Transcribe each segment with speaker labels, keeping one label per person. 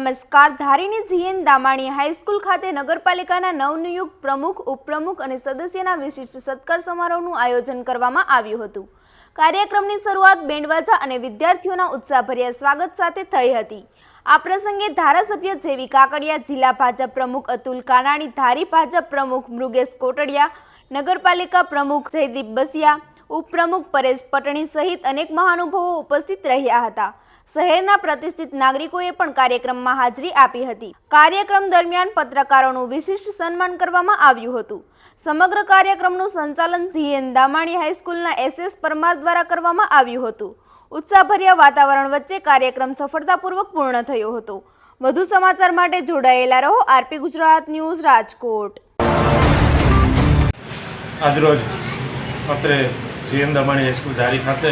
Speaker 1: નમસ્કાર. ધારીની જીએન દામાણી હાઈસ્કૂલ ખાતે નગરપાલિકાના નવનિયુક્ત પ્રમુખ, ઉપપ્રમુખ અને સદસ્યના વિશિષ્ટ સત્કાર સમારોહનું આયોજન કરવામાં આવ્યું હતું. કાર્યક્રમની શરૂઆત બેન્ડવાજા અને વિદ્યાર્થીઓના ઉત્સાહભર્યા સ્વાગત સાથે થઈ હતી. આ પ્રસંગે ધારાસભ્ય જેવી કાકડિયા, જિલ્લા ભાજપ પ્રમુખ અતુલ કાનાણી, ધારી ભાજપ પ્રમુખ મૃગેશ કોટડિયા, નગરપાલિકા પ્રમુખ જયદીપ બસિયા, ઉપપ્રમુખ પરેશ પટણી સહિત અનેક મહાનુભાવો ઉપસ્થિત રહ્યા હતા. શહેરના પ્રતિષ્ઠિત નાગરિકોએ પણ કાર્યક્રમમાં હાજરી આપી હતી. કાર્યક્રમ દરમિયાન પત્રકારોનું વિશિષ્ટ સન્માન કરવામાં આવ્યું હતું. સમગ્ર કાર્યક્રમનું સંચાલન જીએન દામાણી હાઈસ્કૂલના SS પરમાર દ્વારા કરવામાં આવ્યું હતું. ઉત્સાહભર્યા વાતાવરણ વચ્ચે કાર્યક્રમ સફળતાપૂર્વક પૂર્ણ થયો હતો. વધુ સમાચાર માટે જોડાયેલા રહો આરપી ગુજરાત ન્યૂઝ, રાજકોટ.
Speaker 2: આજરોજ અત્રે જીએન દામાણી હાઈસ્કૂલ ધારી ખાતે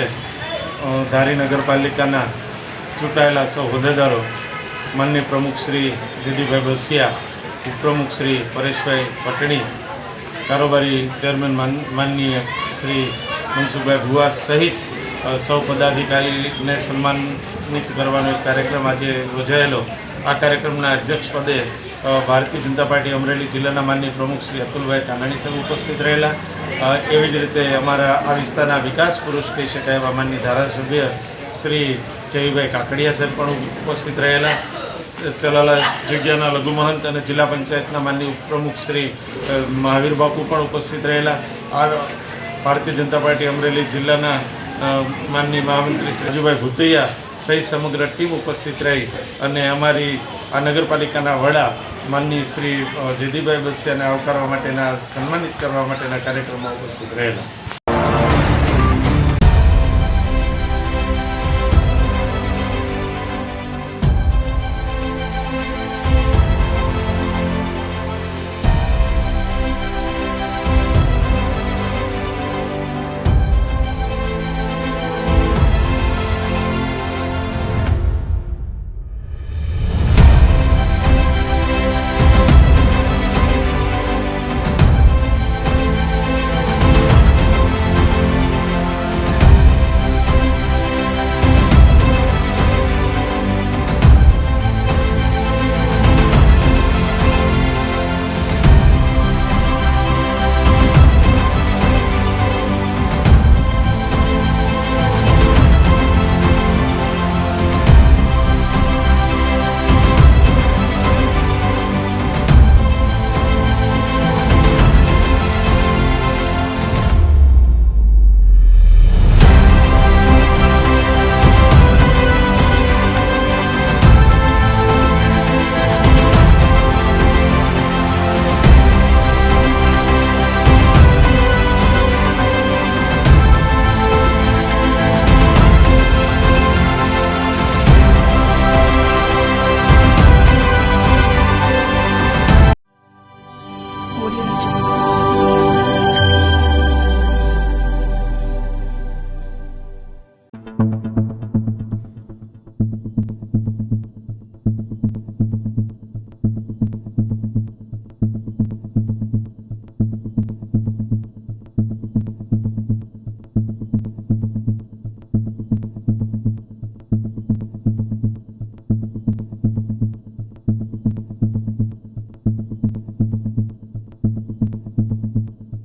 Speaker 2: ધારી નગરપાલિકાના ચૂંટાયેલા સૌ હોદ્દેદારો, માનનીય પ્રમુખ શ્રી જયદીપભાઈ બસિયા, ઉપપ્રમુખ શ્રી પરેશભાઈ પટણી, કારોબારી ચેરમેન માનનીય શ્રી મનસુખભાઈ ભુવા સહિત સૌ પદાધિકારીને સન્માનિત કરવાનો એક કાર્યક્રમ આજે યોજાયેલો. આ કાર્યક્રમના અધ્યક્ષપદે ભારતીય જનતા પાર્ટી અમરેલી જિલ્લાના માનનીય પ્રમુખ શ્રી અતુલભાઈ કાનાણી સાહેબ ઉપસ્થિત રહેલા. એવી જ રીતે અમારા આ વિસ્તારના વિકાસ પુરુષ કહી શકાય એવા માનનીય ધારાસભ્ય શ્રી જયભાઈ કાકડિયા સાહેબ પણ ઉપસ્થિત રહેલા. ચલાલા જગ્યાના લઘુમહંત અને જિલ્લા પંચાયતના માનનીય ઉપપ્રમુખ શ્રી મહાવીર બાપુ પણ ઉપસ્થિત રહેલા. આ ભારતીય જનતા પાર્ટી અમરેલી જિલ્લાના માનનીય મહામંત્રી શ્રી રાજુભાઈ ભૂતૈયા સહિત સમગ્ર ટીમ ઉપસ્થિત રહી અને અમારી આ નગરપાલિકાના વડા માનનીય શ્રી જયદીપભાઈ બસિયાને આવકારવા માટેના, સન્માનિત કરવા માટેના કાર્યક્રમમાં ઉપસ્થિત રહેલા.